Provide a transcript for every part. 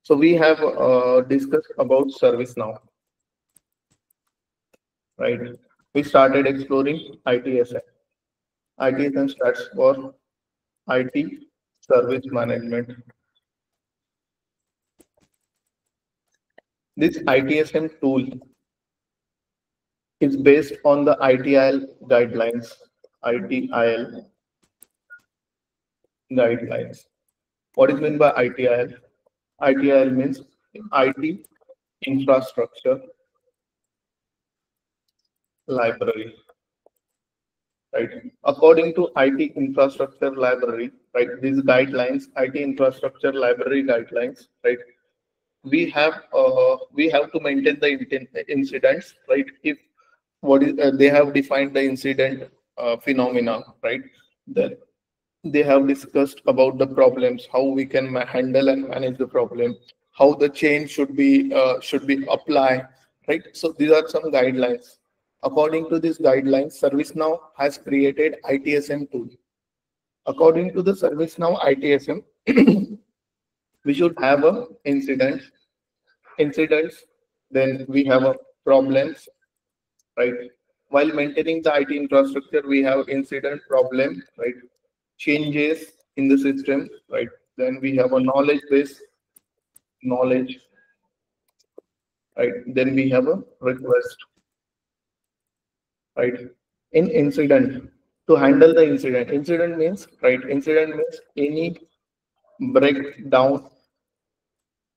So we have discussed about ServiceNow, right? We started exploring ITSM. ITSM stands for IT Service Management. This ITSM tool is based on the ITIL guidelines. ITIL guidelines. What is meant by ITIL? ITIL means IT Infrastructure Library, right? According to IT Infrastructure Library, right? These guidelines, IT Infrastructure Library guidelines, right? We have to maintain the incidents, right? If what is they have defined the incident phenomena, right? Then they have discussed about the problems, how we can handle and manage the problem, how the change should be applied, right? So these are some guidelines. According to these guidelines, ServiceNow has created ITSM tool. According to the ServiceNow ITSM, we should have a incidents, then we have a problems, right? While maintaining the IT infrastructure, we have incident, problem, right? Changes in the system, right? Then we have a knowledge base, knowledge, right? Then we have a request, right? In incident, to handle the incident means, right? Incident means any breakdown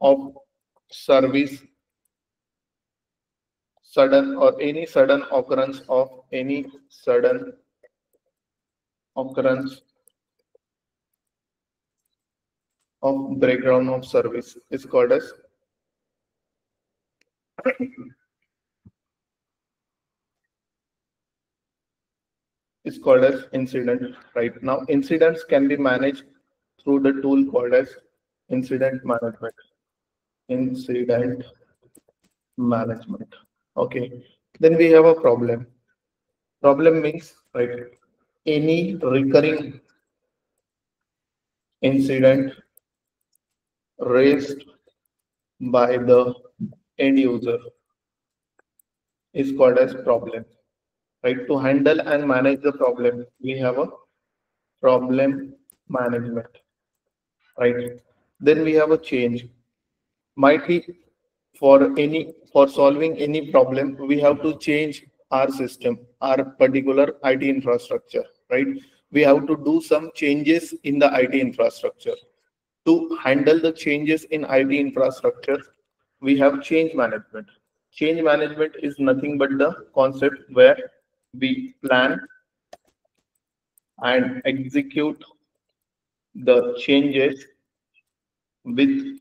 of service, sudden or any sudden occurrence of any sudden occurrence of breakdown of service is called as incident. Right now, incidents can be managed through the tool called as incident management. Incident management. Okay. Then we have a problem. Problem means, right, any recurring incident raised by the end user is called as problem. Right? To handle and manage the problem, we have a problem management. Right? Then we have a change. Might be for solving any problem, we have to change our system, our particular IT infrastructure. Right? We have to do some changes in the IT infrastructure. To handle the changes in IT infrastructure, we have change management. Change management is nothing but the concept where we plan and execute the changes with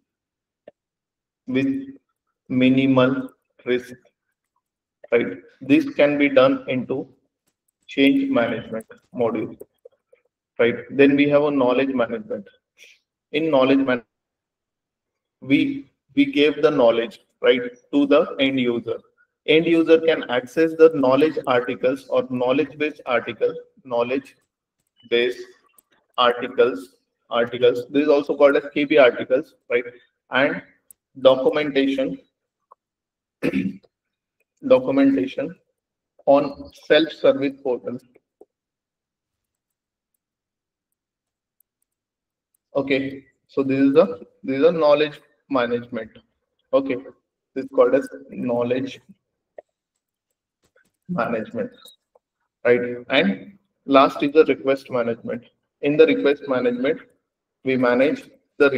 minimal risk. Right? This can be done into change management module. Right? Then we have a knowledge management. In knowledge management, we gave the knowledge, right, to the end user. End user can access the knowledge articles or knowledge based articles. This is also called as KB articles, right? And documentation on self-service portal. Okay, so this is a knowledge management. Okay, this is called as knowledge management, right? And last is the request management. In the request management, we manage the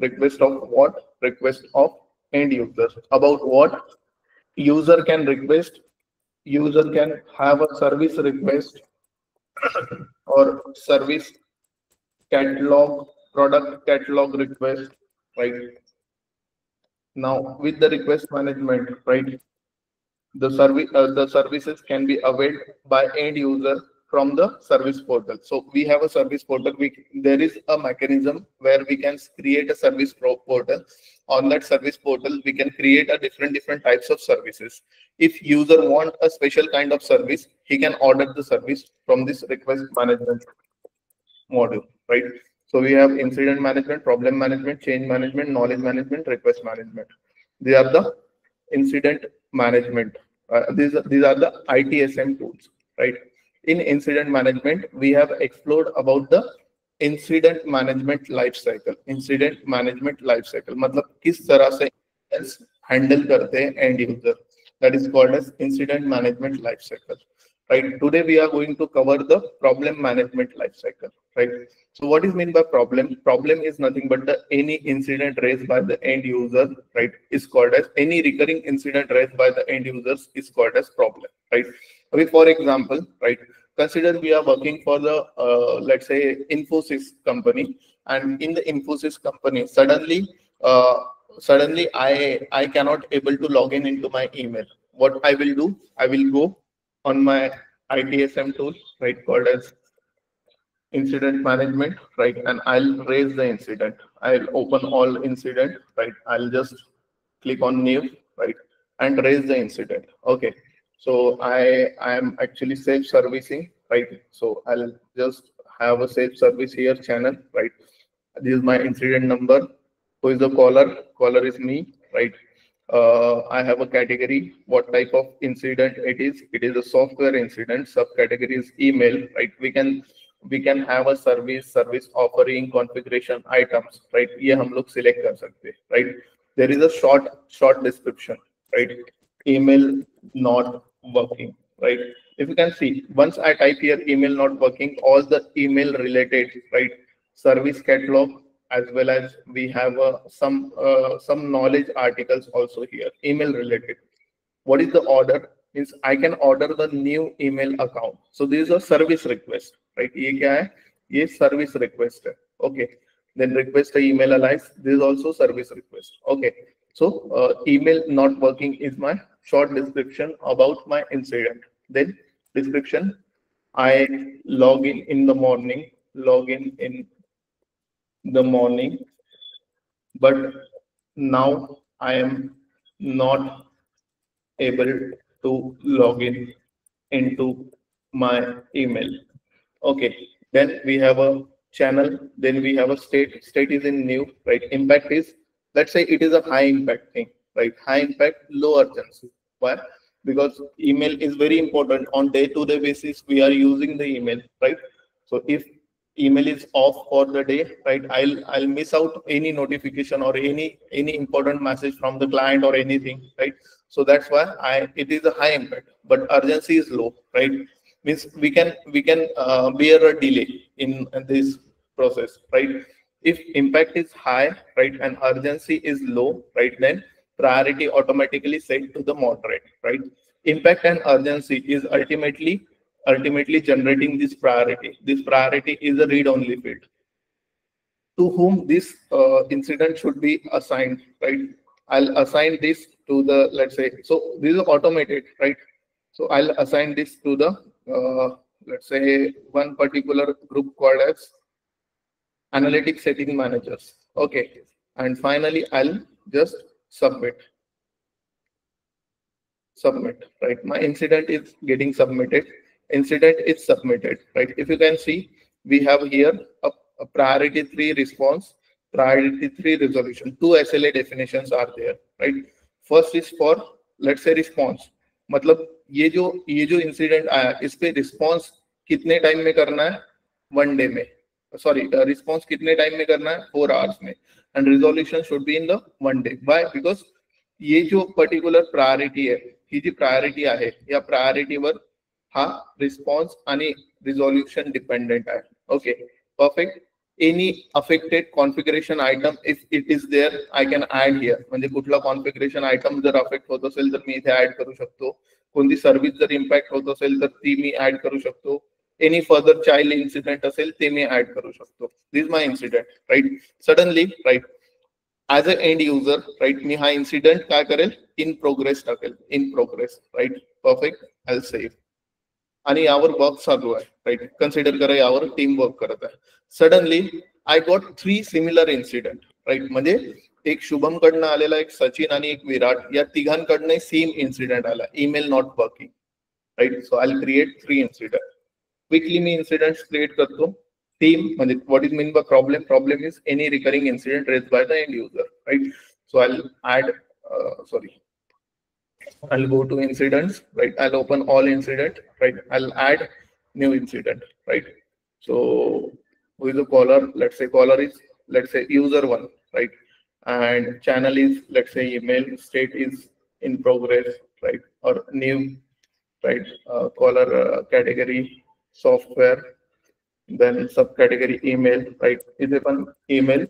request of what? Request of end users. About what user can request? User can have a service request or service catalog, product catalog request, right? Now with the request management, right, the services can be availed by end user from the service portal. So we have a service portal. There is a mechanism where we can create a service portal. On that service portal, we can create a different types of services. If user want a special kind of service, he can order the service from this request management module, right? So we have incident management, problem management, change management, knowledge management, request management. These are the incident management. These are the ITSM tools, right? In incident management, we have explored about the incident management life cycle. Incident management life cycle मतलब किस तरह से handle करते हैं and user. That is called as incident management life cycle, right? Today we are going to cover the problem management life cycle, right? So what is meant by problem? Problem is nothing but the any incident raised by the end user, right, is called as any recurring incident raised by the end users is called as problem, right? Okay, for example, right, consider we are working for the let's say Infosys company, and in the Infosys company suddenly I cannot able to log in into my email. What I will do, I will go on my ITSM tool, right, called as incident management, right, and I'll raise the incident. I'll open all incident, right, I'll just click on new, right, and raise the incident. Okay, so I am actually self servicing, right? So I'll just have a self service here channel, right? This is my incident number. Who is the caller? Caller is me, right? I have a category. What type of incident it is? It is a software incident. Subcategory is email, right? We can have a service offering, configuration items, right? ये हम लोग select कर सकते हैं, right? There is a short description, right? Email not working, right? If you can see, once I type here email not working, all the email related, right, service catalog, as well as we have some knowledge articles also here, email related. What is the order? Means I can order the new email account. So this is a service request, right? ये क्या है? ये service request है. Okay. Then request email alias. This is also service request. Okay. So email not working is my short description about my incident. Then description, I log in the morning, but now I am not able to log in into my email. Okay, then we have a channel, then we have a state. State is in new, right? Impact is, let's say it is a high impact thing, right? High impact, low urgency. Why? Because email is very important. On day-to-day basis, we are using the email, right? So if email is off for the day, right, I'll miss out any notification or any important message from the client or anything, right? So that's why it is a high impact, but urgency is low, right? Means we can bear a delay in this process, right? If impact is high, right, and urgency is low, right, then priority automatically set to the moderate, right? Impact and urgency is ultimately generating this priority. This priority is a read-only field. To whom this incident should be assigned, right? I'll assign this to the, let's say, so this is automated, right? So I'll assign this to the, let's say, one particular group called as analytics setting managers. Okay, and finally I'll just submit, right? My incident is getting submitted. Incident is submitted, right? If you can see, we have here a priority 3 response, priority 3 resolution. 2 SLA definitions are there, right? First is for, let's say, response. मतलब ये जो incident आया, इस पे response कितने time में करना है? 1 डे में. सॉरी, रिस्पॉन्स कितने टाइम में करना है? 4 आवर्स में. And resolution should be in the 1 day. Why? Because ये जो पर्टिक्युलर प्रायोरिटी आहे, ही जी प्रायोरिटी आहे, या प्रायोरिटीवर हा रिस्पॉन्स आणि रिझोल्यूशन डिपेंडेंट आहे. Okay, perfect. Any affected configuration item if it is there, I can add here. म्हणजे कुठला कॉन्फिगरेशन आयटम जर अफेक्ट होत असेल तर मी इथे ऍड करू शकतो. कोणती सर्व्हिस जर इम्पॅक्ट होत असेल तर ती मी ऍड करू शकतो. एनी फर्दर चाइल्ड इन्सिडेंट असेल ते मी ऍड करू शकतो. This my incident, right? Suddenly, right, as a end user, right, मी हा इन्सिडेंट काय करेल? इन प्रोग्रेस टाकेल. In progress, right? Perfect. I will save. आणि यावर वर्क चालू आहे, राईट? कन्सिडर करा यावर टीम वर्क करत आहे. Suddenly I got 3 similar incident, right? म्हणजे एक शुभम कडनं आलेला, एक सचिन आणि एक विराट, या तिघांकडनं सेम इन्सिडेंट आला, email not working, right? So I create 3 incident. Quickly मी इन्सिडेंट क्रिएट करतो. Team, what is mean by problem? Problem is any recurring incident raised by the end user, right? So I'll add, I'll go to incidents, right? I'll open all incident, right? I'll add new incident, right? So who is the caller? Let's say caller is, let's say user one, right? And channel is, let's say email, state is in progress, right? Or new, right? Caller category software, then subcategory email, right? Is even email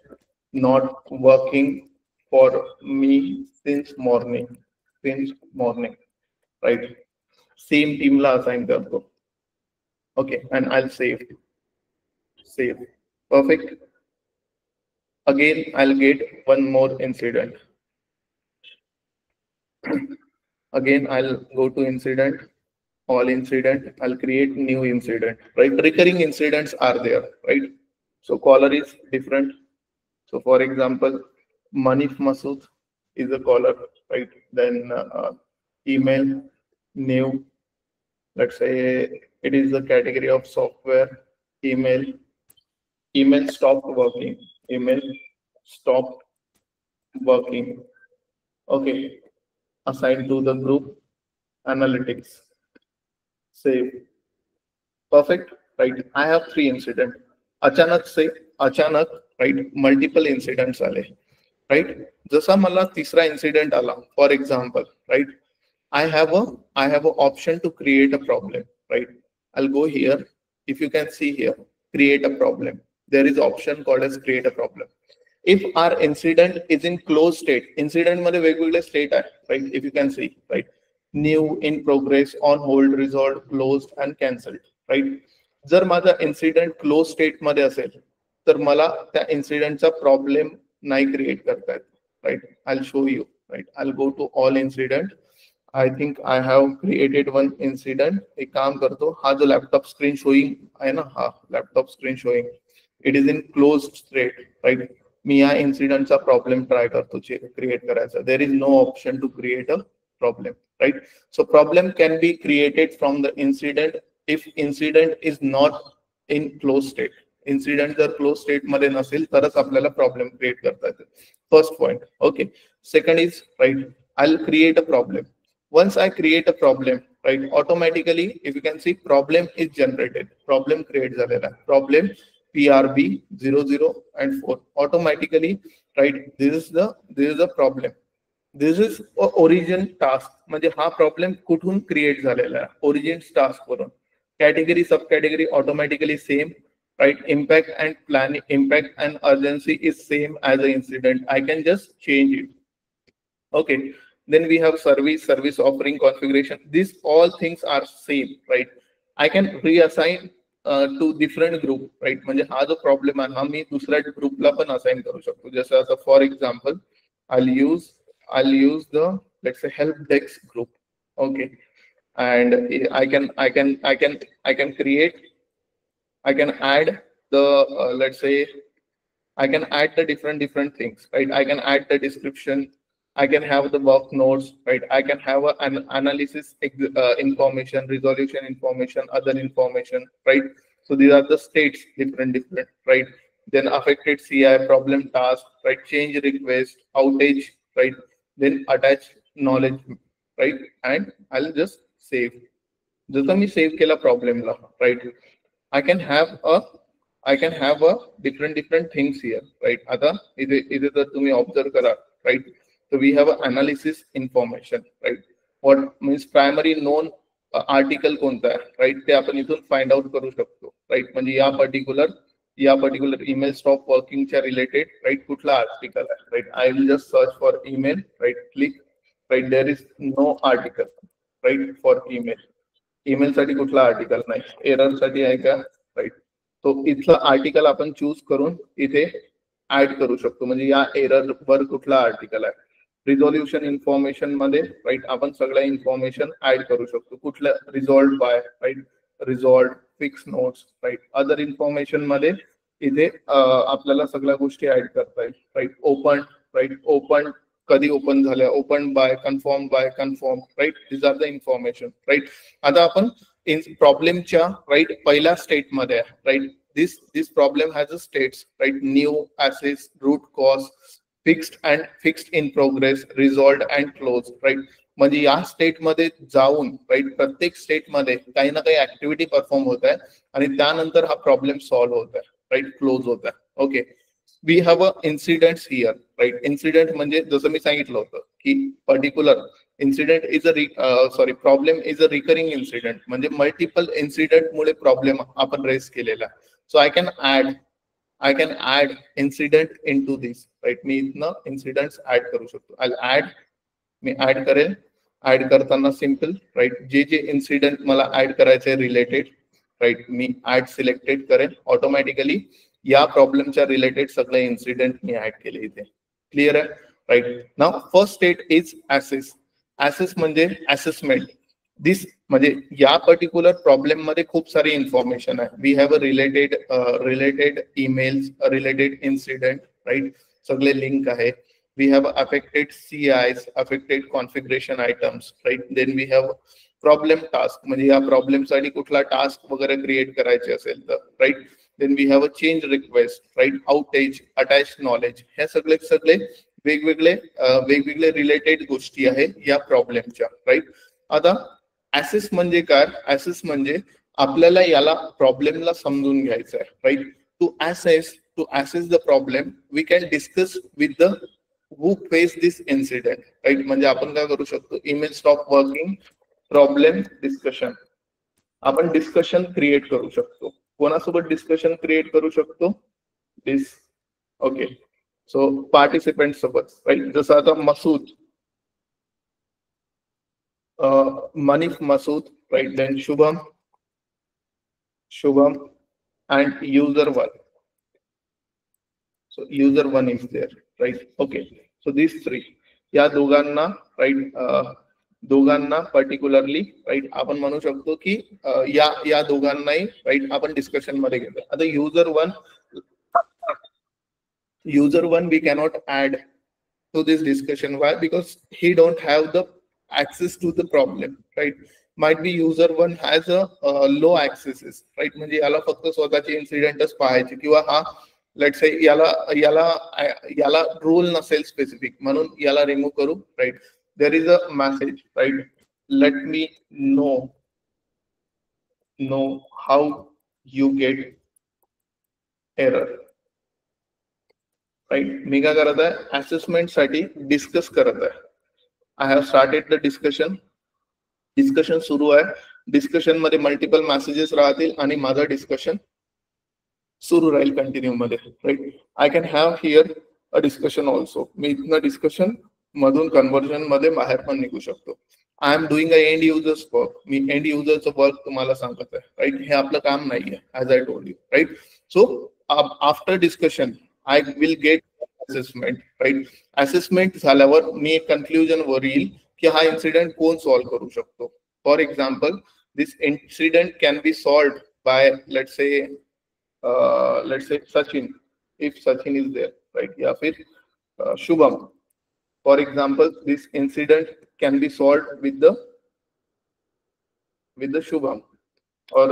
not working for me since morning, right? Same team la assign karto. Okay, and I'll save. Perfect. Again, I'll get one more incident. Again, I'll go to incident, all incident, I'll create new incident, right? Recurring incidents are there, right? So caller is different. So for example, Manif Masood is a caller, right? Then email, new, let's say it is the category of software, email stopped working, okay, assigned to the group analytics, save. Perfect, right? I have 3 incidents. अचानक right, multiple incidents आले, right? जसा मला तिसरा incident आला, for example, right? I have a option to create a problem, right? I'll go here. If you can see here, create a problem. There is option called as create a problem. If our incident is in closed state, incident मध्ये वेगवेगळे state आहे, right? If you can see, right? New, in progress, on hold, resolved, closed and cancelled, right? जर माझा incident closed state मध्ये असेल तर मला त्या incidentचा problem नाही create करता येत, right? I'll show you, right? I'll go to all incident. I think I have created one incident. एक काम करतो, हा जो laptop screen showing आहे ना, हा laptop screen showing, it is in closed state, right? मी या incident चा problem try करतो create करायचा. There is no option to create a problem, right? So problem can be created from the incident if incident is not in closed state. Incident जर closed state मध्ये नसेल तरच आपल्याला problem create करता येते. First point, okay. Second is, right, I'll create a problem. Once I create a problem, right, automatically, if you can see, problem is generated. Problem create झालेला आहे. Problem PRB 00 and 4 automatically, right? This is the problem. This is a origin task. म्हणजे हा problem कुठून create झालेला आहे? Origin task वरून. Category, subcategory automatically same, right? Impact and planning, impact and urgency is same as the incident. I can just change it. Okay. Then we have service offering configuration. These all things are same, right? I can reassign to different group, right? म्हणजे हा जो problem आहे हा मी दुसऱ्या ग्रुपला पण assign करू शकतो. जसं आता for example, I'll use the, let's say, help desk group, okay? And I can add the let's say I can add the different things, right? I can add the description, I can have the work notes, right? I can have an analysis information, resolution information, other information, right? So these are the states, different, right? Then affected CI, problem task, right? Change request, outage, right? Then attach knowledge, right? And I'll just save. जसं मी save केला problem La, right? I can have a different things here, right? आता इथे जर तुम्ही observe करा, right? So we have analysis information, right? What means primary known article कोणता आहे, right? ते आपण इथून find out करू शकतो, right? म्हणजे या particular email stop working च्या related, right? कुठला article आहे, right? I will just search for email, right? Click, right? There is no article, right? For email साठी कुठला article नाही, error साठी आहे का, right? तो इथला article आपण choose करून इथे add करू शकतो. म्हणजे या error वर कुठला article आहे. Resolution information मध्ये, right, आपण सगळ्या information add करू शकतो. कुठल्या resolved by, right? Resolved, fix notes, right? Other information मध्ये इथे आपल्याला सगळ्या गोष्टी add करता येईल, right? Open, right? Open कधी ओपन झाल्या, opened by, confirmed by, confirmed, right? These are the information, right? आता आपण प्रॉब्लेमच्या, right, पहिल्या स्टेट मध्ये, right? this problem has a states, right? New, assess, root cause, fixed in progress, resolved and closed, right? म्हणजे या state मध्ये जाऊन, right, प्रत्येक state मध्ये काही ना काही ऍक्टिव्हिटी परफॉर्म होत आहे आणि त्यानंतर हा प्रॉब्लेम सॉल्व्ह होत आहे, राईट, क्लोज होत आहे. Okay, we have a incidents here, right. Incident म्हणजे जसं मी सांगितलं होतं की particular incident is a problem is a recurring incident, म्हणजे मल्टिपल इन्सिडेंट मुळे प्रॉब्लेम आपण रेस केलेला. So I can add incident into this, right. मी इथनं इन्सिडेंट्स ऍड करू शकतो. मी ऍड करेल. ऍड करताना सिंपल, राईट, जे इन्सिडेंट मला ऍड करायचे रिलेटेड, राईट, मी ऍड सिलेक्टेड करेल. ऑटोमॅटिकली या प्रॉब्लेमच्या रिलेटेड सगळे इन्सिडेंट मी ऍड केले इथे. क्लिअर आहे, राईट. नाव first state is assess. Assess म्हणजे असेसमेंट. दिस म्हणजे या पर्टिक्युलर प्रॉब्लेम मध्ये खूप सारी इन्फॉर्मेशन आहे. We have a related emails, related incident, right, सगळे लिंक आहे. We have affected CIs, affected configuration items, right? Then we have problem task, म्हणजे या प्रॉब्लेम साठी कुठला टास्क वगैरे क्रिएट करायचे असेल तर, right. Then we have a change request, right, outage, attach knowledge, हे सगळे वेगवेगळे रिलेटेड गोष्टी आहे या प्रॉब्लेमच्या, राईट. आता ऍसेस म्हणजे काय? ऍसेस म्हणजे आपल्याला याला प्रॉब्लेमला समजून घ्यायचं आहे, right. To assess the problem, we can discuss with the who face this incident, right? म्हणजे आपण काय करू शकतो? Email stop working, problem discussion. आपण डिस्कशन क्रिएट करू शकतो. कोणासोबत डिस्कशन क्रिएट करू शकतो? ओके, सो पार्टिसिपेंट सोबत, राईट. जसं आता Manif Masood, right. Then Shubham and user 1. So user 1 is there, right? Okay, so these three, या दोघांना, राईट, दोघांना पर्टिक्युलरली, राईट, आपण म्हणू शकतो की या दोघांनाही, राईट, आपण डिस्कशन मध्ये घेतो. आता user one we cannot add to this discussion. Why? Because he don't have the access to the problem, right? Might be user one has a low accesses, right? म्हणजे याला फक्त स्वतःचे इन्सिडेंटच पाहायचे, किंवा हा लेट्स से याला रूल नसेल specific, म्हणून याला रिमूव्ह करू, right. There is a message, right, let me know how you get error, right. मी काय करत आहे? असेसमेंट साठी डिस्कस करत आहे. I have started the discussion सुरू आहे. डिस्कशन मध्ये मल्टिपल मेसेजेस राहतील आणि माझं डिस्कशन सुरू राहील कंटिन्यू मध्ये, right. I can have here a discussion also. मी इथनं डिस्कशन मधून कन्व्हर्जन मध्ये बाहेर पण निघू शकतो. I am doing a end users work. मी एंड युजरचं वर्क तुम्हाला सांगत आहे, राईट. हे आपलं काम नाहीये, as I told you, right. So after discussion I will get assessment, right. Assessment झाल्यावर मी एक कन्क्लुजन वर येईल की हा इन्सिडेंट कोण सॉल्व्ह करू शकतो. For example, this incident can be solved by let's say Sachin, if Sachin is there, right? या फिर Shubham. For example, this incident can be solved with the Shubham, or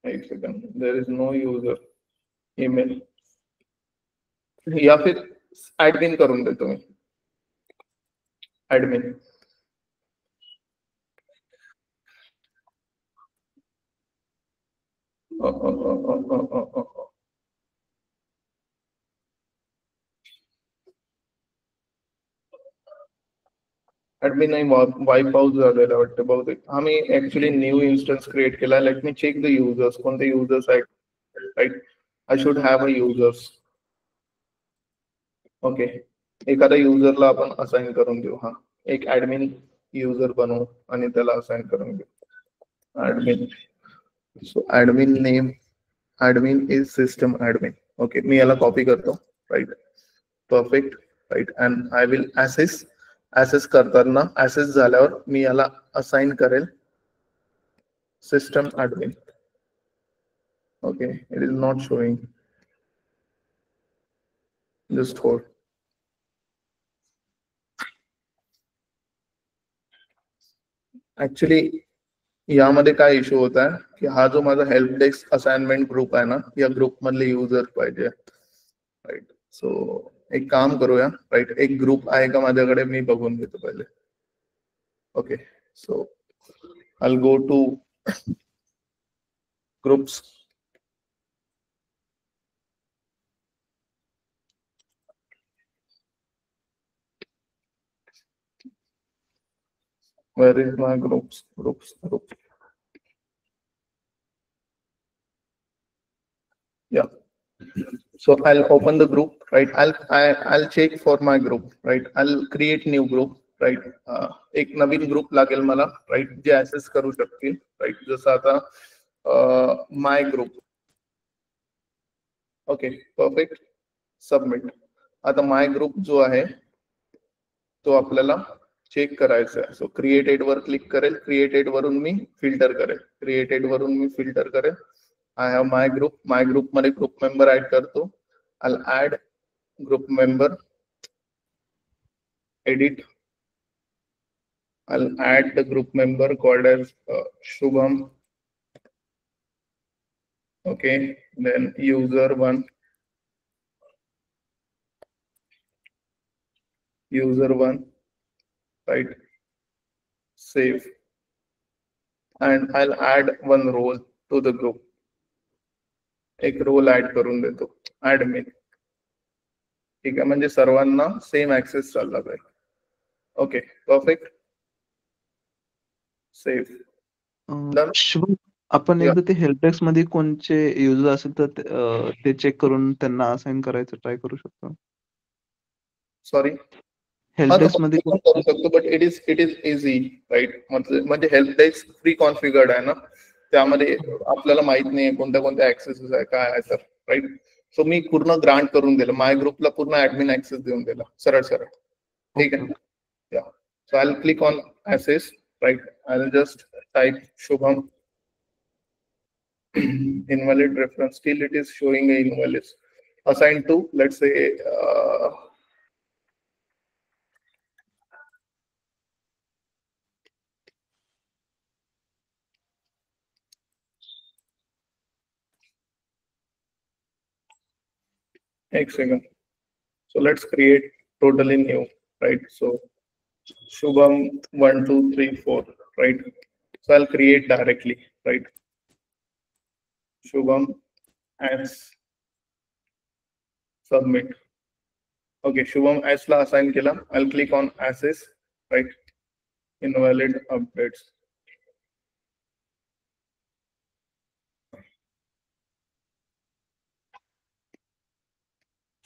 एक second, there is no user email. या फिर admin करून देतो मी, admin. Admin नाही, वाईप out झालेला वाटतं बहुतेक. आम्ही ऍक्च्युली न्यू इन्स्टन्स क्रिएट केला. Let me check the users, कोणते युजर्स आहेत, right. I should have a users. Okay, एखाद्या युजरला आपण असाइन करून देऊ. हा, एक ऍडमिन युजर बनवू आणि त्याला असाइन करून देऊ admin. So admin name, admin is system admin. Okay, मी याला कॉपी करतो, right. Perfect, right. And I will assess करताना, ऍसेस झाल्यावर मी याला असाइन करेल system admin. Okay, it is not showing, just hold. Actually यामध्ये काय इश्यू होत आहे की हा जो माझा हेल्प डेस्क असाइनमेंट ग्रुप आहे ना, या ग्रुप मधले युजर पाहिजे, राईट. सो एक काम करूया, राईट. एक ग्रुप आहे का माझ्याकडे, मी बघून घेतो पहिले. Okay, so I go two groups. Where is my groups? Yeah. So I'll open the group, right? I'll check for my group, right? I'll create new group, right? एक नवीन ग्रुप लागेल मला, right? जे access करू शकतील, right? जसं आता my group. Okay, perfect. Submit. आता my group जो आहे तो आपल्याला चेक करायचा आहे. सो क्रिएटेड वर क्लिक करेल, क्रिएटेड वरून मी फिल्टर करेल, क्रिएटेड वरून मी फिल्टर करेल. आय हॅव माय ग्रुप मध्ये ग्रुप मेंबर ऍड करतो. I'll add group member, edit. I'll add the group member called as Shubham. Okay, then user one, right? Save. And I'll add one role to the group. एक role add करून देतो, admin. ठीक आहे, म्हणजे सर्वांना same access चालला पाहिजे. Okay, perfect. Save. Shubham, आपण एकदा ते हेल्प डेस्क मध्ये कोणचे युजर असेल तर ते चेक करून त्यांना असाइन करायचं ट्राय करू शकतो. सॉरी, हेल्प डेस्क मध्ये करू शकतो, but it is easy, right. म्हणजे हेल्प डेस्क प्री कॉन्फिगर्ड आहे ना, त्यामध्ये आपल्याला माहित नाही कोणत्या कोणत्या ऍक्सेसेस आहे काय आहे तर, राईट. सो मी पूर्ण ग्रांट करून दिलं, माय ग्रुपला पूर्ण ऍडमिन ऍक्सेस देऊन दिला, सरळ. ठीक आहे. Yeah, so I will click on access, right. I will just type Shubham. Invalid reference, still it is showing a invalid. Assigned to, let's say, एक second. So let's create totally new, right? So Shubham 1 2 3 4, right? So I'll create directly, right? Shubham as submit. Okay, Shubham as la assign केला. I'll click on access, right? Invalid updates.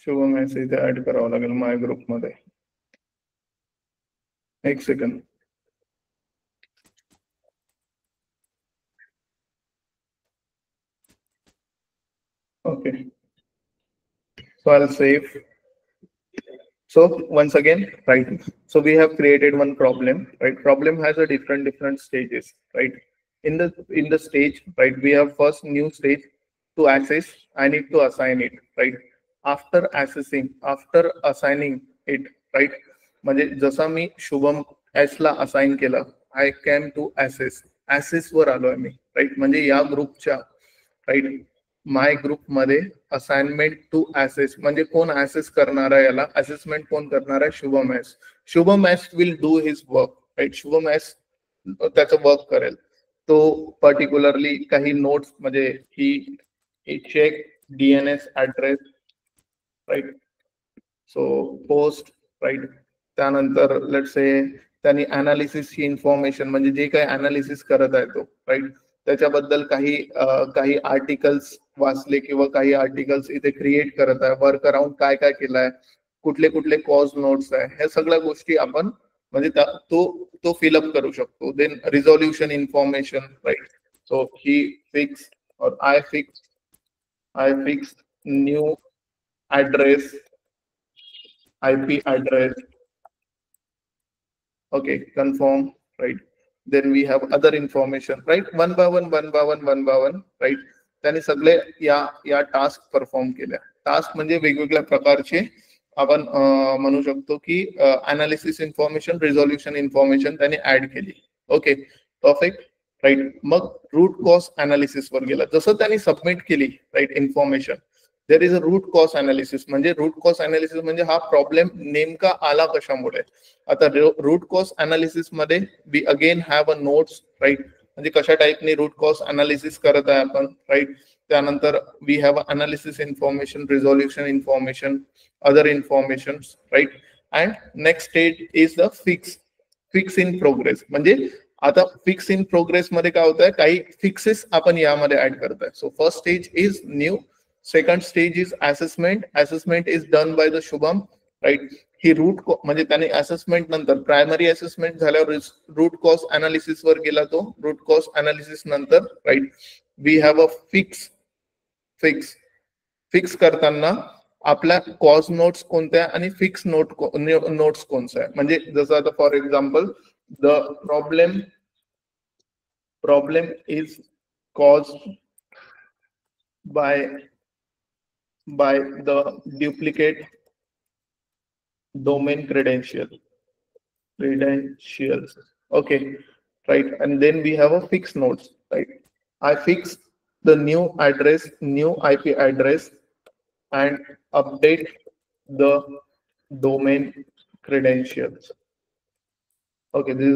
Shubham ऐसे इथे add करावं लागेल my group मध्ये. एक second. Okay, so I'll save. So once again, right, so we have created one problem, right? Problem has a different stages, right? In the stage, right, we have first new stage. To access, I need to assign it, right? After assigning it, right, म्हणजे जसा मी Shubham S ला assign केलं, आय cam to ऍसेस वर आलोय मी, right. म्हणजे या ग्रुपच्या, right, my group मध्ये assignment to ऍसेस, म्हणजे कोण ऍसेस करणार आहे, याला असेसमेंट कोण करणार आहे, Shubham S will do his work, right. Shubham S त्याचं वर्क करेल. तो पर्टिक्युलरली काही नोट्स, म्हणजे ही check DNS address, right. So post, right. त्यानंतर लेट्स से त्यांनी अनालिसिसची इन्फॉर्मेशन, म्हणजे जे काही अनालिसिस करत आहे तो, राईट, त्याच्याबद्दल काही आर्टिकल्स वाचले किंवा काही आर्टिकल्स इथे क्रिएट करत आहे, वर्क अराउंड काय काय केलंय, कुठले कॉज नोट्स आहे, ह्या सगळ्या गोष्टी आपण म्हणजे तो फिलअप करू शकतो. Then resolution information, right. So he fix और I fix new address, IP address. Okay, confirm, right. Then we have other information, right? one by one, right. त्याने सगळे या टास्क परफॉर्म केल्या. टास्क म्हणजे वेगवेगळ्या प्रकारचे आपण म्हणू शकतो की अनालिसिस इन्फॉर्मेशन, रिझोल्युशन इन्फॉर्मेशन त्याने ऍड केली. Okay, perfect. राईट. मग रूट कॉज अनालिसिस वर गेला. जसं त्यांनी सबमिट केली right information, there is a root cause analysis. म्हणजे रूट कॉज अनालिसिस म्हणजे हा प्रॉब्लेम नेमका आला कशामुळे. आता रूट कॉज अनालिसिस मध्ये we again have a notes right, म्हणजे कशा टाईपने रूट कॉज अनालिसिस करत आहे आपण राईट. त्यानंतर we have analysis information, resolution information, other information right. And next stage is the fix in progress. म्हणजे आता फिक्स इन प्रोग्रेस मध्ये काय होत आहे, काही फिक्सेस आपण यामध्ये ऍड करतोय. So first stage is new, second stage is assessment. Assessment is done by the Shubham right. ही रूट म्हणजे त्याने असेसमेंट नंतर प्रायमरी असेसमेंट झाल्यावर रूट कॉज अनालिसिस वर गेला. तो रूट कॉज अनालिसिस नंतर right we have a fix करताना आपल्या कॉज नोट्स कोणत्या आणि फिक्स नोट्स कोणत्या आहे. म्हणजे जसं आता for example the problem is cause by the duplicate domain credentials. Okay, right. And then we have a fixed nodes, right? I fix the new IP address and update the domain credentials. Okay, this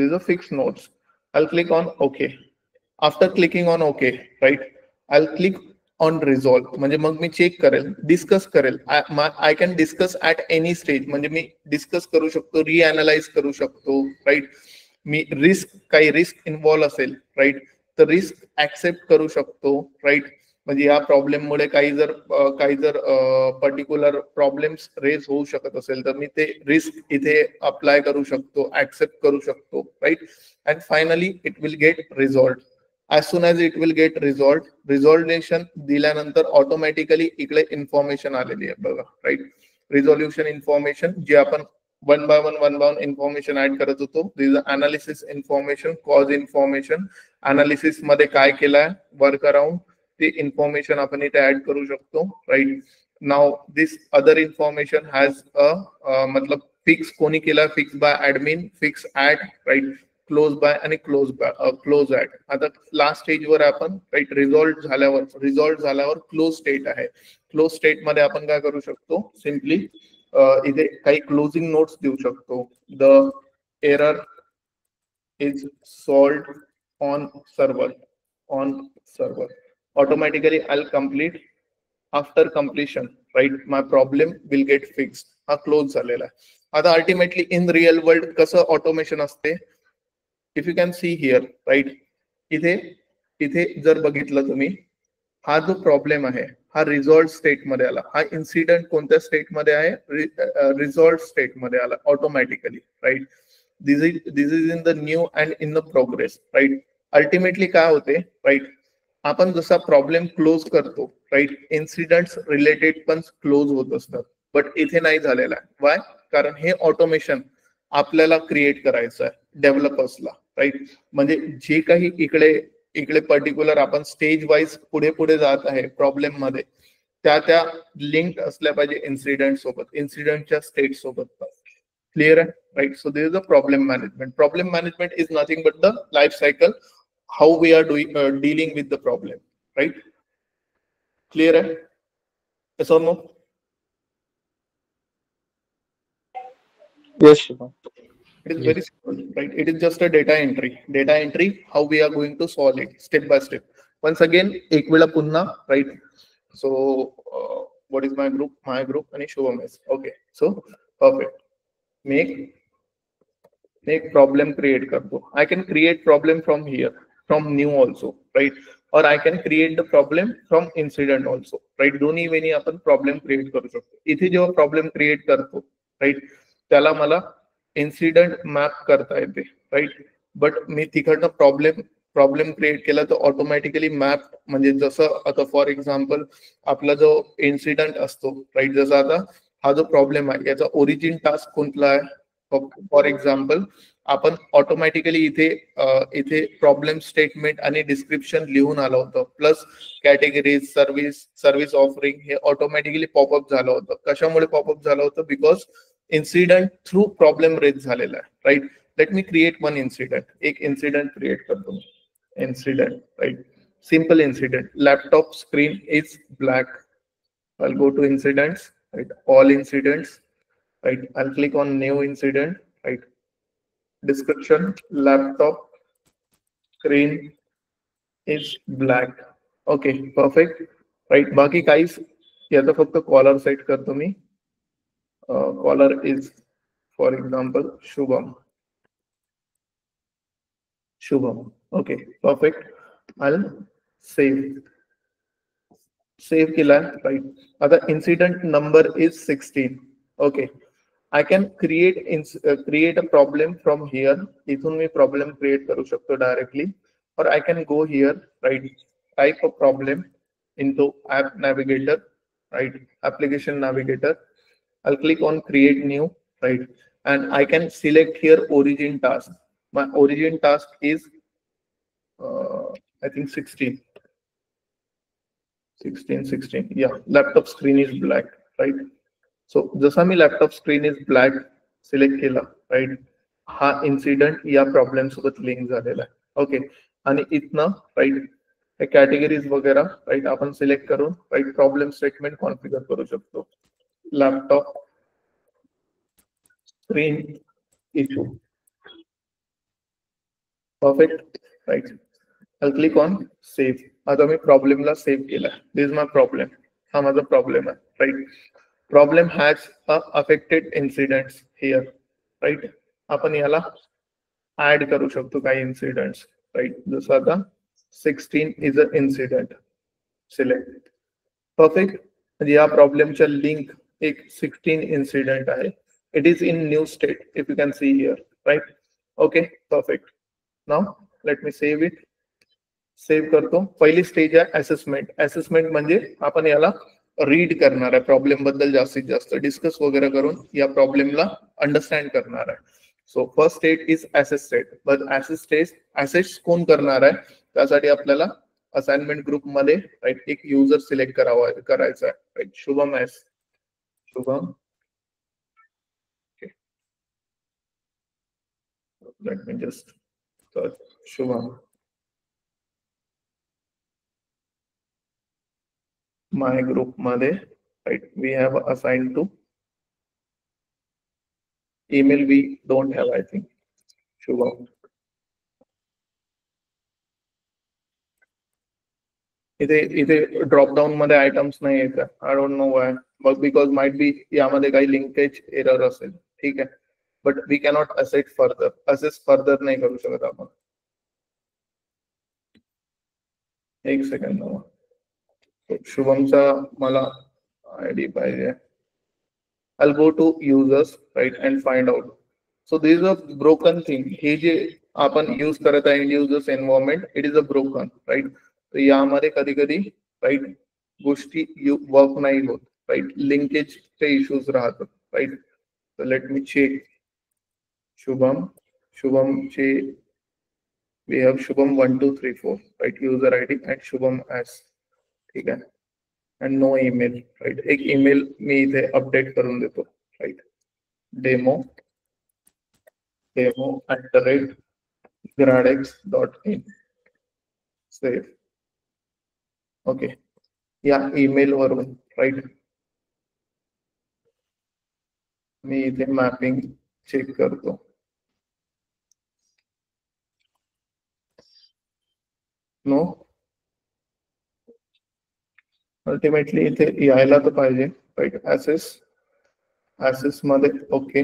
is a fixed nodes. I'll click on OK. After clicking on OK, right, I'll click on resolve. म्हणजे मग मी check करेल, discuss करेल. I can discuss at any stage. म्हणजे मी discuss करू शकतो, रिअनालाइज करू शकतो right. मी काही risk involve असेल राईट, तर रिस्क ऍक्सेप्ट करू शकतो राईट. म्हणजे या प्रॉब्लेममुळे काही जर पर्टिक्युलर प्रॉब्लेम्स रेज होऊ शकत असेल तर मी ते रिस्क इथे अप्लाय करू शकतो, ऍक्सेप्ट करू शकतो right. And finally it will get resolved. as soon as it will get resolved, resolution दिल्यानंतर ऑटोमॅटिकली इकडे इन्फॉर्मेशन आलेली आहे बघा राईट. रिझोल्युशन इन्फॉर्मेशन जी आपण one by one information add करत होतो. This is analysis information, cause information, analysis मध्ये काय केलंय, वर्क अराउंड, ते इन्फॉर्मेशन आपण इथे ऍड करू शकतो right. Now this other information has a मतलब फिक्स कोणी केला, fix by admin, fix add right, close by आणि क्लोज ऍट. आता लास्ट स्टेज वर आपण राईट रिझॉल्व झाल्यावर क्लोज स्टेट आहे. क्लोज स्टेट मध्ये आपण काय करू शकतो, सिम्पली इथे काही क्लोजिंग नोट्स देऊ शकतो. The error is solved on server. Automatically I complete. After completion right my problem will get fixed. हा क्लोज झालेला आहे. आता अल्टिमेटली इन रिअल वर्ल्ड कसं ऑटोमेशन असते, if you can see here right, इथे जर बघितलं तुम्ही, हा जो प्रॉब्लेम आहे हा रिझॉल्व स्टेट मध्ये आला. हा इन्सिडेंट कोणत्या स्टेट मध्ये आहे, रिझॉल्व स्टेट मध्ये आला automatically right. This is in the new and in the progress right. Ultimately काय होते राईट, आपण जसा प्रॉब्लेम क्लोज करतो राईट, इन्सिडेंट्स रिलेटेड पण क्लोज होत असतात. बट इथे नाही झालेला आहे. वाय? कारण हे ऑटोमेशन आपल्याला क्रिएट करायचं आहे डेव्हलपर्सला राईट. म्हणजे जे काही इकडे पर्टिक्युलर आपण स्टेज वाईज पुढे जात आहे प्रॉब्लेम मध्ये, त्या लिंक असल्या पाहिजे इन्सिडेंट सोबत, इन्सिडेंटच्या स्टेट सोबत. क्लिअर आहे right. So this is a problem management. Problem management is nothing but the life cycle, how we are dealing with the problem right. Clear आहे? yes or no? Yes, Shubham. It is very simple, right? It is just a data entry, how we are going to solve it step by step. Once again, एक वेळा पुन्हा, right? So, what is my group? My group and Shubham is. Okay, so perfect. Make problem create करतो. I can create problem from here, from new also, right? Or I can create the problem from incident also, right? दोन्ही वेळी आपण problem create करू शकतो. इथे जेव्हा problem create करतो right, त्याला मला इन्सिडेंट मॅप करता येते राईट. बट मी तिकडनं प्रॉब्लेम क्रिएट केला तर ऑटोमॅटिकली मॅप, म्हणजे जसं आता फॉर एक्झाम्पल आपला जो इन्सिडेंट असतो राईट, जसं आता हा जो प्रॉब्लेम आहे याचा ओरिजिन टास्क कोणता आहे, फॉर एक्झाम्पल आपण ऑटोमॅटिकली इथे प्रॉब्लेम स्टेटमेंट आणि डिस्क्रिप्शन लिहून आलं होतं, प्लस कॅटेगरीज, सर्व्हिस ऑफरिंग हे ऑटोमॅटिकली पॉपअप झालं होतं. कशामुळे पॉपअप झालं होतं? Because incident through problem raise झालेला आहे right. Let me create one incident. एक इन्सिडेंट क्रिएट करतो. incident, right? Simple incident. Laptop screen is black. I'll go to incidents, right? All incidents, right? I'll click on new incident, right? Description, laptop screen is black. Okay, perfect. Right, बाकी काहीच याचा फक्त collar set करतो मी. Caller is, for example, Shubham. Shubham. Okay, perfect. I'll save. Save केला, right? Other incident number is 16. Okay. I can create a problem from here. इथून मी problem create करू शकतो directly. Or I can go here, right? Type a problem into app navigator, right? Application navigator. I'll click on create new, right? And I can select here origin task. My origin task is, I think 16. 16. Yeah, laptop screen is black, right? So जसा मी laptop screen is black select केला, right, हा incident या problem सोबत link झालेला आहे. ओके, आणि इथनं राईट हे कॅटेगरीज वगैरे राईट आपण सिलेक्ट करून राईट प्रॉब्लेम स्टेटमेंट कॉन्फिगर करू शकतो. Laptop screen issue, perfect, right. I'll click on save. आता मी प्रॉब्लेमला सेव्ह केला. This is my problem. हा माझा प्रॉब्लेम आहे, right. Problem has affected incidents here, right. आपण याला ऍड करू शकतो काही इन्सिडेंट्स, राईट. जसं आता 16 is a incident, select. Perfect. म्हणजे या प्रॉब्लेमच्या लिंक एक 16 इन्सिडेंट आहे. It is in new state if you can see here, right. Okay, perfect. Now let me save it. Save करतो. पहिली स्टेज आहे असेसमेंट. असेसमेंट म्हणजे आपण याला रीड करणार आहे, प्रॉब्लेम बद्दल जास्तीत जास्त डिस्कस वगैरे करून या प्रॉब्लेमला अंडरस्टँड करणार आहे. So first stage is assess state. But assess stage assess कोण करणार आहे, त्यासाठी आपल्याला असाइनमेंट ग्रुप मध्ये राईट एक युजर सिलेक्ट करायचा आहे, right. Shubham S. Shubham, let me just search Shubham. My group मध्ये, right, we have assigned to email. We don't have, I think. Shubham. इथे ड्रॉप डाऊन मध्ये आयटम्स नाही येत. I don't know why, but because might be यामध्ये काही linkage error असेल. ठीक आहे, but we cannot asset further. Assess further नाही करू शकत आपण. एक सेकंड. शुभमचा मला आयडी पाहिजे. I'll go to users, right, and find out. So this is a broken thing. हे जे आपण यूज करत आहे end users environment, it is a broken, right. तर यामध्ये कधी कधी राईट गोष्टी वर्क नाही होत, राईट. लिंकेजचे इश्यूज राहतात, राईट. तर लेट मी चेक. शुभमचे we have Shubham 1234, right, user ID and Shubham as. ठीक आहे. And no email, right. एक ईमेल मी इथे अपडेट करून देतो, right. Demo @gradex.in. Save. Okay, या ईमेल वरून राईट मी इथे मॅपिंग चेक करतो. नो, अल्टिमेटली इथे यायला तर पाहिजे, राईट. ऍसेस मध्ये ओके.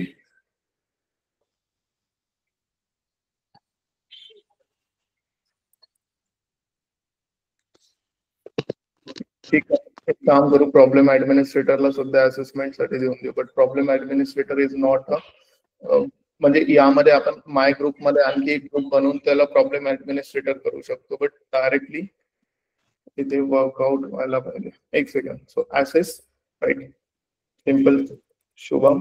ठीक आहे, एक काम करू, प्रॉब्लेम ऍडमिनिस्ट्रेटरला सुद्धा असेसमेंट साठी देऊन देऊ. But problem administrator is not a, म्हणजे यामध्ये आपण माय ग्रुप मध्ये आणखी एक ग्रुप बनवून त्याला प्रॉब्लेम ऍडमिनिस्ट्रेटर करू शकतो. बट डायरेक्टली इथे वर्कआउट व्हायला पाहिजे. एक सेकंड. सो ऍसेस, राईट, सिंपल शुभम.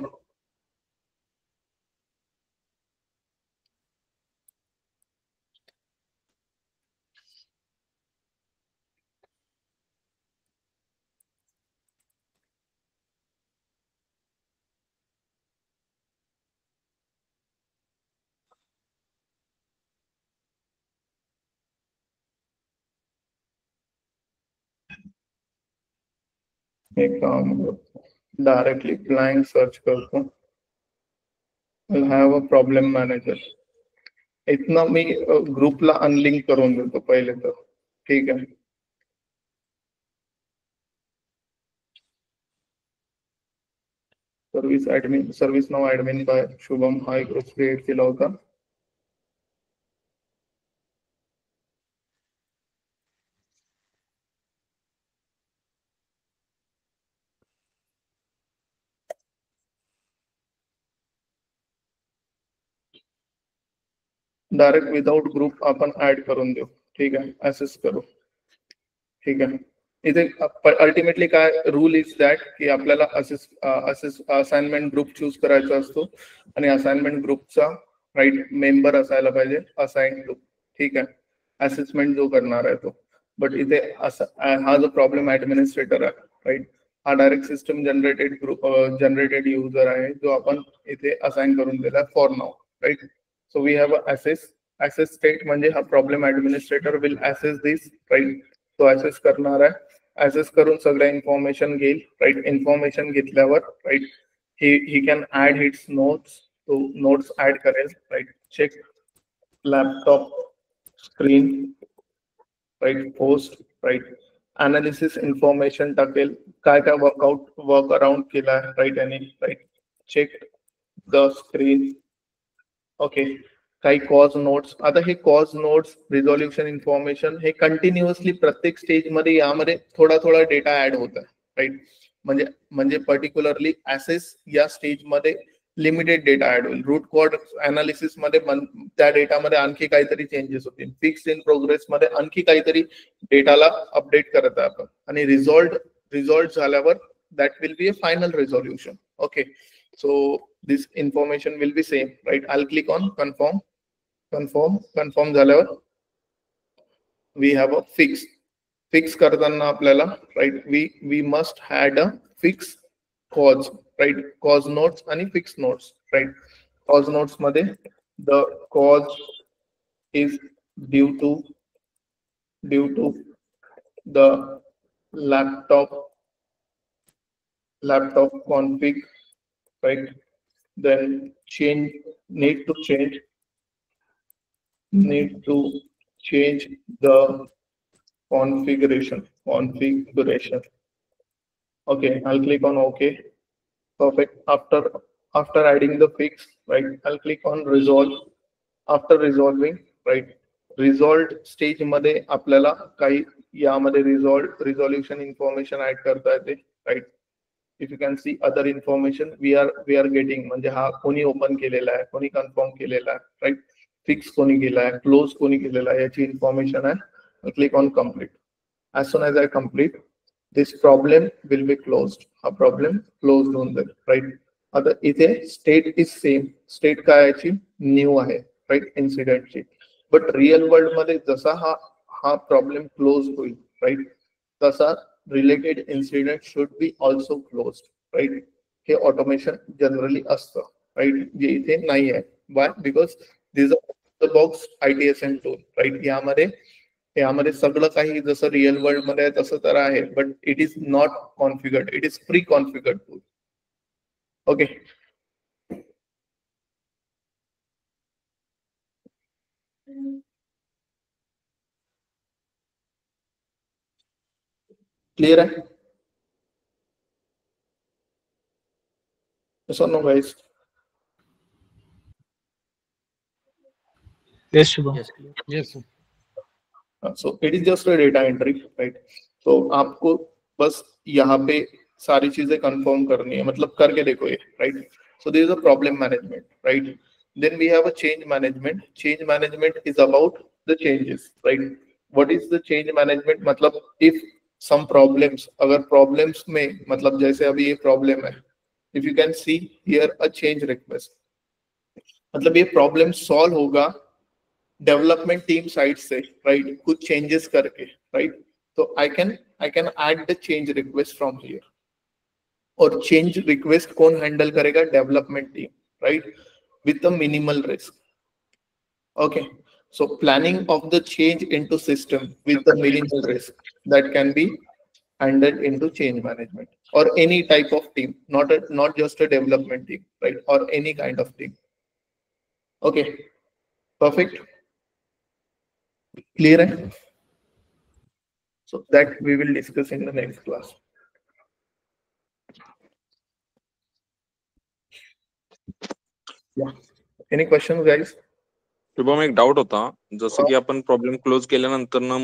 एक काम डायरेक्टली ब्लैंक सर्च करतो. We'll have a problem manager. इतना मी ग्रुपला अनलिंक करून देतो पहिले तर. ठीक आहे. Service now admin bye Shubham हा एक ग्रुप क्रिएट केला होता. डायरेक्ट विदाउट ग्रुप आपण ऍड करून देऊ. ठीक आहे. असेस करू. ठीक आहे. इथे अल्टिमेटली काय रूल इज दॅट की आपल्याला असाइनमेंट ग्रुप चूज करायचा असतो आणि असाइनमेंट ग्रुपचा राईट मेंबर असायला पाहिजे असाइन ग्रुप. ठीक आहे. असेसमेंट जो करणार आहे तो. बट इथे हा जो प्रॉब्लेम ऍडमिनिस्ट्रेटर आहे राईट हा डायरेक्ट सिस्टम जनरेटेड युजर आहे जो आपण इथे असाइन करून दिला फॉर नाव right. So we have assess state म्हणजे हा problem administrator will assess this right. तो असेस करणार आहे. असेस करून सगळ्या इन्फॉर्मेशन घेईल राईट. इन्फॉर्मेशन घेतल्यावर right he can add hits notes. तो नोट्स ऍड करेल right. Check laptop screen right. Post right. Analysis information टाकेल काय काय वर्क अराउंड केला राईट आणि right. Check the screen. Okay. काही कॉज नोट्स. आता हे कॉज नोट्स रिझॉल्युशन इन्फॉर्मेशन हे कंटिन्युअसली प्रत्येक स्टेज मध्ये यामध्ये थोडा थोडा डेटा ऍड होत आहे राईट. म्हणजे पर्टिक्युलरली ऍसेस या स्टेज मध्ये लिमिटेड डेटा ऍड होईल. रूट कॉज अनालिसिस मध्ये त्या डेटामध्ये आणखी काहीतरी चेंजेस होतील. फिक्स इन प्रोग्रेस मध्ये आणखी काहीतरी डेटाला अपडेट करत आहे आपण आणि रिझॉल्ट झाल्यावर that will be a final resolution. Okay. So this information will be same, right? I'll click on confirm झाल्यावर we have a fix करताना आपल्याला right we must had a fix cause right. cause notes आणि fix notes right. cause notes मध्ये the cause is due to the laptop config right. Then need to change the configuration. Okay, I'll click on OK. Perfect. After adding the fix right, I'll click on resolve. After resolving right, resolved stage मध्ये आपल्याला काही यामध्ये resolution information add करता येते right. If you can see other information we are getting म्हणजे हा कोणी open केलेला आहे, कोणी कन्फर्म केलेला आहे राईट. फिक्स कोणी केला आहे, क्लोज कोणी केलेला आहे याची इन्फॉर्मेशन आहे. Click on complete. As soon as I complete this problem will be closed. हा प्रॉब्लेम क्लोज होऊन जाईल राईट. आता इथे स्टेट इज सेम. स्टेट काय याची न्यू आहे राईट इन्सिडेंटची. बट रिअल वर्ल्ड मध्ये जसा हा प्रॉब्लेम क्लोज होईल राईट तसा related incident should be also closed right. हे ऑटोमेशन जनरली असतं राईट जे इथे नाही आहे. Why because this the box ITSM tool right. यामध्ये सगळं काही जसं रिअल वर्ल्ड मध्ये तसं तर आहे but it is not configured. It is pre configured tool. Okay. Clear आहे. Yes or no, guys? Yes, Shubham. Yes, sir. So it is just a data entry, right? So आपको बस यहाँ पे सारी चीजें कंफर्म करनी है. मतलब करके देखो ये right. So there is a problem management, right? Then we have a change management. Change management is about the changes, right? What is the change management? मतलब if some problems, अगर problems में मतलब जैसे अभी ये problem है, if you can see here a change request, मतलब ये प्रॉब्लम सॉल्व होगा डेवलपमेंट टीम साइड से राइट कुछ चेंजेस करके राइट. तो I can add the change request from here. और चेंज रिक्वेस्ट कौन हैंडल करेगा? Development team right with the minimal risk. Okay. So planning of the change into system with the minimal risk that can be handled into change management or any type of team, not just a development team, right? Or any kind of team. Okay, perfect, clear, eh? So that we will discuss in the next class. Yeah, any questions guys? Shubham, एक doubt होता, जसं की आपण problem close केल्यानंतर ना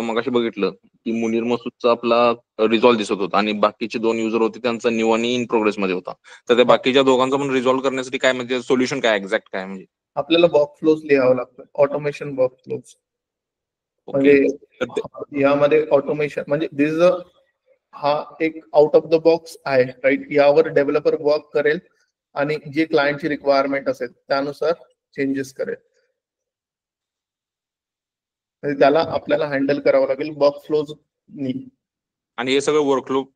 मगाशी बघितलं की मुनीर मसूदचा आपला रिझॉल्व्ह दिसत होता आणि बाकीचे 2 युजर होते त्यांचा न्यू आणि इन प्रोग्रेस मध्ये होता. तर त्या बाकीच्या दोघांचा पण रिझॉल्व्ह करण्यासाठी काय म्हणजे सोल्युशन काय एक्झॅक्ट काय म्हणजे आपल्याला वर्क फ्लोज लिहावं लागतं, ऑटोमेशन वर्क फ्लोज. म्हणजे यामध्ये ऑटोमेशन म्हणजे दिस हा एक आउट ऑफ द बॉक्स आहे, राईट? यावर डेव्हलपर वर्क करेल आणि जे क्लायंटची रिक्वायरमेंट असेल त्यानुसार चेंजेस करेल. त्याला आपल्याला हँडल करावं लागेल वर्क फ्लोज. आणि हे सगळं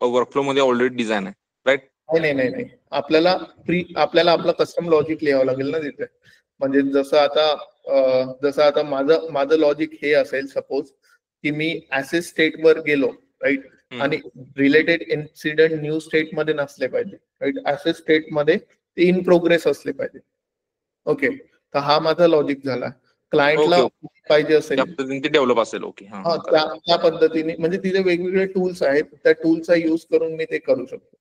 वर्कफ्लो मध्ये ऑलरेडी डिझाइन आहे, राईट? नाही, आपल्याला आपलं कस्टम लॉजिक लिहावं लागेल ना तिथे. म्हणजे जसं आता माझं लॉजिक हे असेल, सपोज की मी ऍसेट स्टेट वर गेलो, राईट? आणि रिलेटेड इन्सिडेंट न्यू स्टेट मध्ये नसले पाहिजे, राईट? ऍसेट स्टेट मध्ये ते इन प्रोग्रेस असले पाहिजे. ओके, तर हा माझा लॉजिक झाला. क्लायंटला पाहिजे असेल ते डेव्हलप असेल. ओके, त्या पद्धतीने म्हणजे तिथे वेगवेगळे टूल्स आहेत, त्या टूलचा यूज करून मी ते करू शकतो.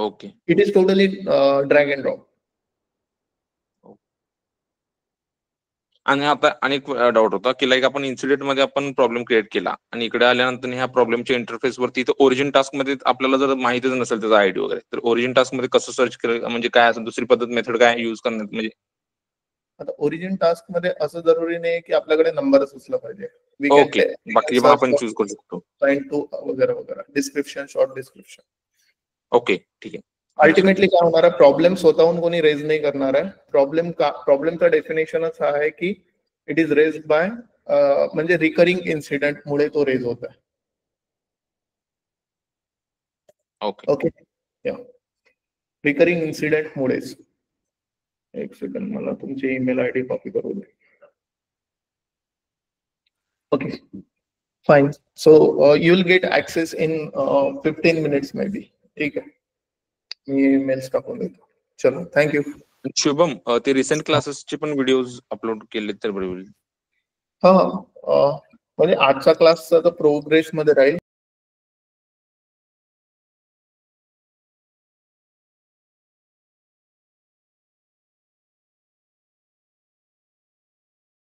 Okay, it is totally drag and drop. आणि आता अनेक डाऊट होता की लाईक आपण इन्सिडेंट मध्ये आपण प्रॉब्लेम क्रिएट केला आणि इकडे आल्यानंतर ह्या प्रॉब्लेमच्या इंटरफेस वरती ओरिजिन टास्क मध्ये आपल्याला जर माहितीच नसेल त्याचा आयडी वगैरे, तर ओरिजिन टास्क मध्ये कसं सर्च केलं म्हणजे काय असं दुसरी पद्धत मेथड काय यूज करण्यात? म्हणजे आता ओरिजिन टास्क मध्ये असं जरुरी नाही की आपल्याकडे नंबरच असला पाहिजे. ओके, बाकी आपण चूज करू शकतो. वगैरे वगैरे, डिस्क्रिप्शन, शॉर्ट डिस्क्रिप्शन. ओके, ठीक आहे. अल्टिमेटली काय होणार आहे, प्रॉब्लेम स्वतःहून कोणी रेज नाही करणार आहे. प्रॉब्लेमचा डेफिनेशनच हा आहे की इट इज रेज बाय म्हणजे रिकरिंग इन्सिडेंट मुळे तो रेज होत आहे. ओके, रिकरिंग इन्सिडेंट मुळेच. एक सेकंड, मला तुमची ईमेल आयडी कॉपी करू दे. Okay, fine. So you will get access in 15 minutes maybe. ठीक आहे, मी मेल्स टाकून देतो. चलो, थँक्यू. शुभम, ते रिसेंट क्लासेसचे पण व्हिडिओज अपलोड केले तर बरोबर? हा, म्हणजे आजचा क्लासचा तर प्रोग्रेस मध्ये राहील.